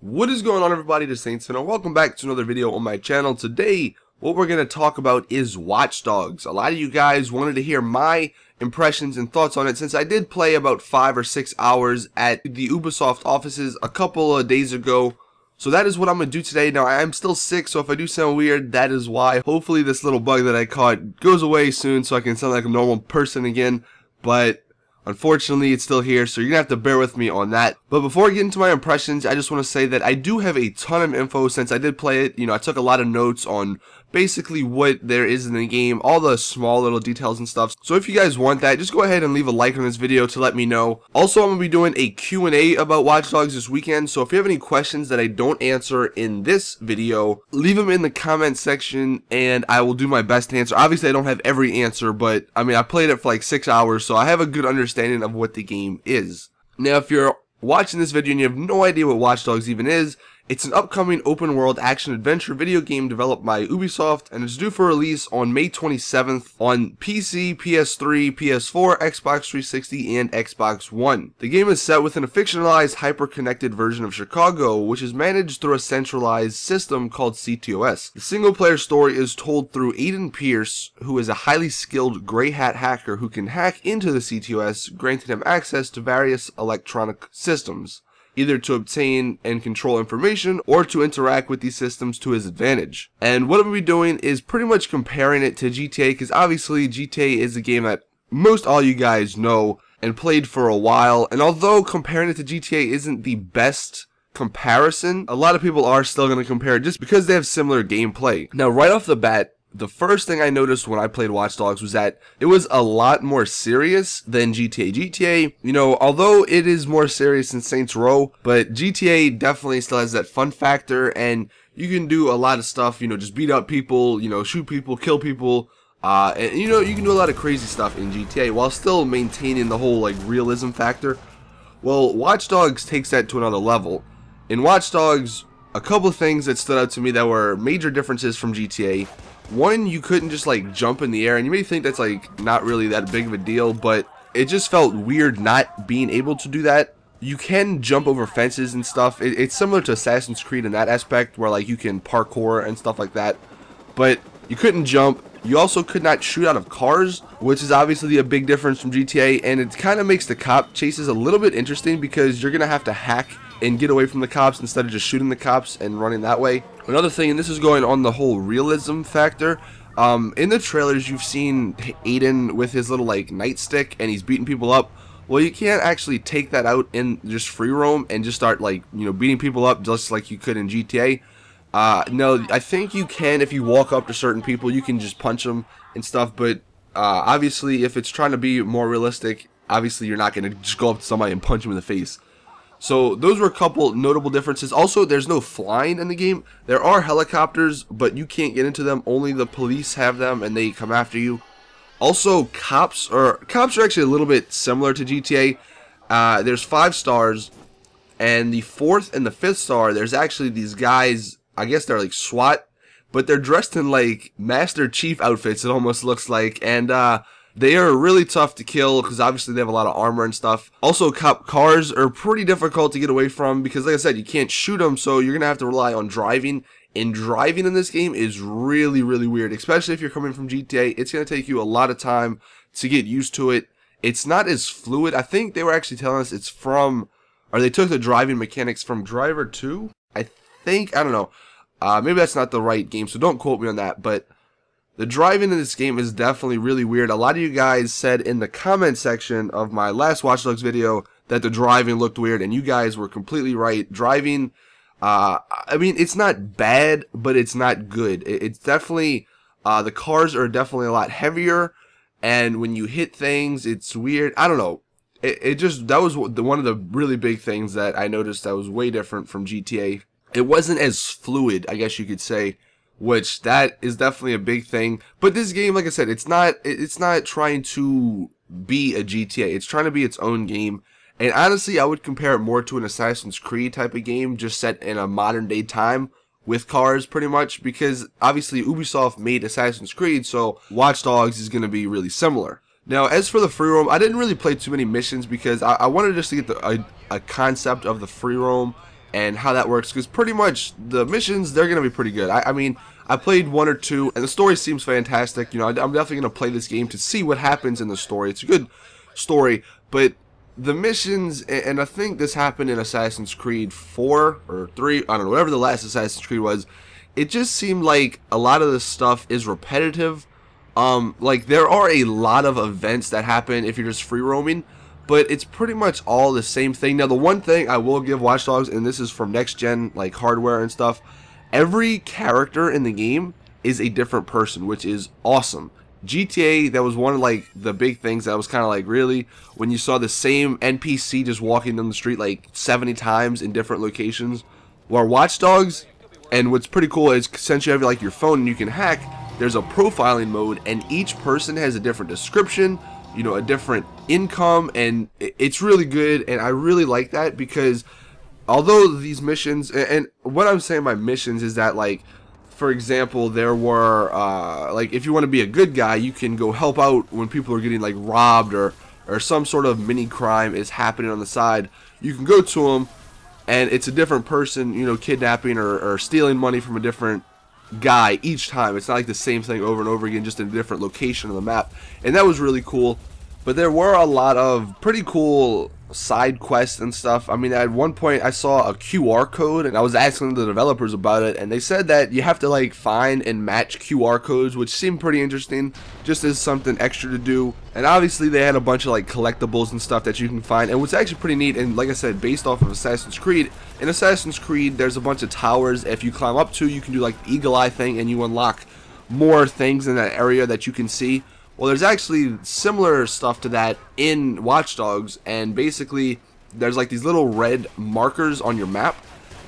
What is going on, everybody? This is Saints and welcome back to another video on my channel. Today, what we're going to talk about is Watch Dogs. A lot of you guys wanted to hear my impressions and thoughts on it since I did play about 5 or 6 hours at the Ubisoft offices a couple of days ago. So that is what I'm going to do today. Now, I'm still sick, so if I do sound weird, that is why. Hopefully this little bug that I caught goes away soon so I can sound like a normal person again. But unfortunately, it's still here, so you're going to have to bear with me on that. But before I get into my impressions, I just want to say that I do have a ton of info since I did play it. You know, I took a lot of notes on basically what there is in the game, all the small little details and stuff. So if you guys want that, just go ahead and leave a like on this video to let me know. Also, I'm going to be doing a Q&A about Watch Dogs this weekend, so if you have any questions that I don't answer in this video, leave them in the comment section and I will do my best to answer. Obviously, I don't have every answer, but I mean, I played it for like 6 hours, so I have a good understanding of what the game is. Now, if you're watching this video and you have no idea what Watch Dogs even is, it's an upcoming open-world action-adventure video game developed by Ubisoft, and it's due for release on May 27th on PC, PS3, PS4, Xbox 360, and Xbox One. The game is set within a fictionalized, hyper-connected version of Chicago, which is managed through a centralized system called CTOS. The single-player story is told through Aiden Pierce, who is a highly skilled gray hat hacker who can hack into the CTOS, granting him access to various electronic systems, either to obtain and control information or to interact with these systems to his advantage. And what I'm going to be doing is pretty much comparing it to GTA, because obviously GTA is a game that most all you guys know and played for a while, and although comparing it to GTA isn't the best comparison, a lot of people are still going to compare it just because they have similar gameplay. Now, right off the bat, the first thing I noticed when I played Watch Dogs was that it was a lot more serious than GTA. GTA, you know, although it is more serious than Saints Row, but GTA definitely still has that fun factor, and you can do a lot of stuff, you know, just beat up people, you know, shoot people, kill people, and you know, you can do a lot of crazy stuff in GTA while still maintaining the whole, like, realism factor. Well, Watch Dogs takes that to another level. In Watch Dogs, a couple of things that stood out to me that were major differences from GTA. One, you couldn't just like jump in the air, and you may think that's like not really that big of a deal, but it just felt weird not being able to do that. You can jump over fences and stuff. It's similar to Assassin's Creed in that aspect, where like you can parkour and stuff like that, but you couldn't jump. You also could not shoot out of cars, which is obviously a big difference from GTA, and it kind of makes the cop chases a little bit interesting because you're gonna have to hack and get away from the cops instead of just shooting the cops and running that way. Another thing, and this is going on the whole realism factor, in the trailers you've seen Aiden with his little like nightstick and he's beating people up. Well, you can't actually take that out in just free roam and just start like, you know, beating people up just like you could in GTA. No, I think you can if you walk up to certain people, you can just punch them and stuff, but obviously if it's trying to be more realistic, obviously you're not going to just go up to somebody and punch them in the face. So those were a couple notable differences. Also, there's no flying in the game. There are helicopters, but you can't get into them. Only the police have them, and they come after you. Also, cops are actually a little bit similar to GTA. There's 5 stars, and the 4th and the 5th star, there's actually these guys, I guess they're like SWAT, but they're dressed in like Master Chief outfits, it almost looks like, and they are really tough to kill because obviously they have a lot of armor and stuff. Also, cop cars are pretty difficult to get away from because, like I said, you can't shoot them, so you're going to have to rely on driving. And driving in this game is really, really weird, especially if you're coming from GTA. It's going to take you a lot of time to get used to it. It's not as fluid. I think they were actually telling us it's from, or they took the driving mechanics from Driver 2, I think. I don't know. Maybe that's not the right game, so don't quote me on that, but the driving in this game is definitely really weird. A lot of you guys said in the comment section of my last Watch Dogs video that the driving looked weird, and you guys were completely right. Driving, I mean, it's not bad, but it's not good. It's definitely, the cars are definitely a lot heavier, and when you hit things, it's weird. I don't know. That was one of the really big things that I noticed that was way different from GTA. It wasn't as fluid, I guess you could say, which that is definitely a big thing. But this game, like I said, it's not trying to be a GTA. It's trying to be its own game. And honestly, I would compare it more to an Assassin's Creed type of game, just set in a modern day time with cars pretty much, because obviously Ubisoft made Assassin's Creed, so Watch Dogs is going to be really similar. Now, as for the free roam, I didn't really play too many missions because I wanted just to get a concept of the free roam and how that works, because pretty much the missions, they're going to be pretty good. I mean, I played 1 or 2, and the story seems fantastic. You know, I'm definitely going to play this game to see what happens in the story. It's a good story, but the missions, and I think this happened in Assassin's Creed 4 or 3, I don't know, whatever the last Assassin's Creed was, it just seemed like a lot of this stuff is repetitive. Like, there are a lot of events that happen if you're just free roaming, but it's pretty much all the same thing. Now, the one thing I will give Watch Dogs, and this is from next gen, like hardware and stuff, every character in the game is a different person, which is awesome. GTA, that was one of like the big things that was kind of like, really, when you saw the same NPC just walking down the street like 70 times in different locations. Where Watch Dogs, and what's pretty cool is since you have like your phone and you can hack, there's a profiling mode, and each person has a different description, you know, a different income, and it's really good. And I really like that, because although these missions, and what I'm saying by missions is that, like, for example, there were like, if you want to be a good guy, you can go help out when people are getting like robbed, or some sort of mini crime is happening on the side. You can go to them, and it's a different person, you know, kidnapping or stealing money from a different guy each time. It's not like the same thing over and over again, just in a different location on the map, and that was really cool. But there were a lot of pretty cool side quests and stuff. I mean, at one point I saw a QR code, and I was asking the developers about it, and they said that you have to like find and match QR codes, which seemed pretty interesting, just as something extra to do. And obviously they had a bunch of like collectibles and stuff that you can find, and what's actually pretty neat, and like I said, based off of Assassin's Creed, in Assassin's Creed there's a bunch of towers. If you climb up to, you can do like the eagle eye thing, and you unlock more things in that area that you can see. Well, there's actually similar stuff to that in Watch Dogs, and basically there's like these little red markers on your map,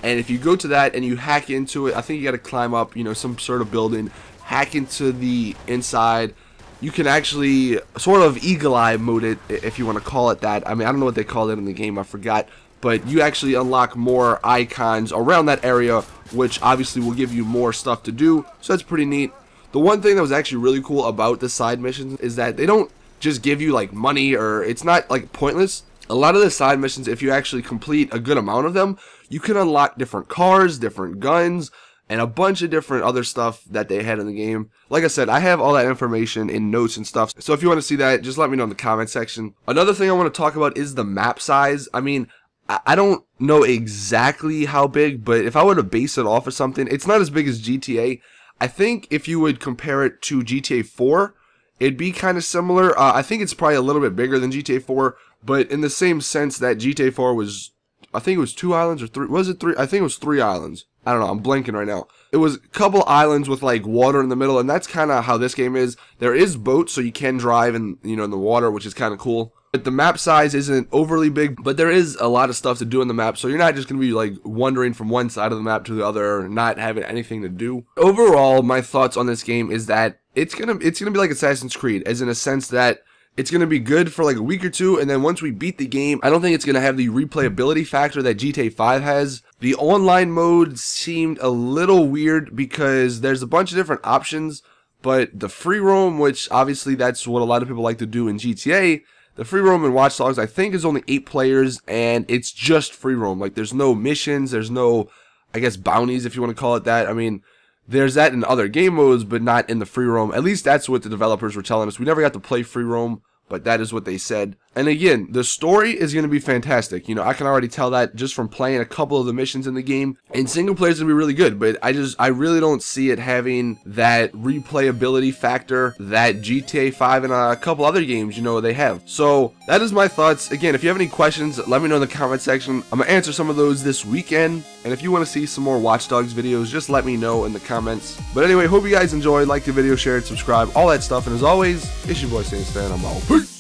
and if you go to that and you hack into it, I think you got to climb up, you know, some sort of building, hack into the inside. You can actually sort of eagle eye mode it, if you want to call it that. I mean, I don't know what they call it in the game, I forgot, but you actually unlock more icons around that area, which obviously will give you more stuff to do, so that's pretty neat. The one thing that was actually really cool about the side missions is that they don't just give you like money, or it's not like pointless. A lot of the side missions, if you actually complete a good amount of them, you can unlock different cars, different guns, and a bunch of different other stuff that they had in the game. Like I said, I have all that information in notes and stuff, so if you want to see that, just let me know in the comment section. Another thing I want to talk about is the map size. I mean, I don't know exactly how big, but if I were to base it off of something, it's not as big as GTA. I think if you would compare it to GTA 4, it'd be kind of similar. I think it's probably a little bit bigger than GTA 4, but in the same sense that GTA 4 was, I think it was 2 islands or 3, was it 3? I think it was 3 islands. I don't know, I'm blanking right now. It was a couple islands with like water in the middle, and that's kind of how this game is. There is boats, so you can drive in, you know, in the water, which is kind of cool. But the map size isn't overly big, but there is a lot of stuff to do in the map, so you're not just going to be like wandering from one side of the map to the other and not having anything to do. Overall, my thoughts on this game is that it's gonna be like Assassin's Creed, as in a sense that it's going to be good for like a week or two, and then once we beat the game, I don't think it's going to have the replayability factor that GTA 5 has. The online mode seemed a little weird because there's a bunch of different options, but the free roam, which obviously that's what a lot of people like to do in GTA, the free roam in Watch Dogs, I think, is only 8 players, and it's just free roam. Like, there's no missions, there's no, I guess, bounties, if you want to call it that. I mean, there's that in other game modes, but not in the free roam. At least that's what the developers were telling us. We never got to play free roam, but that is what they said. And again, the story is going to be fantastic. You know, I can already tell that just from playing a couple of the missions in the game. And single player is going to be really good, but I really don't see it having that replayability factor that GTA 5 and a couple other games, you know, they have. So that is my thoughts. Again, if you have any questions, let me know in the comment section. I'm going to answer some of those this weekend. And if you want to see some more Watch Dogs videos, just let me know in the comments. But anyway, hope you guys enjoyed. Like the video, share it, subscribe, all that stuff. And as always, it's your boy Stan, I'm out. Peace!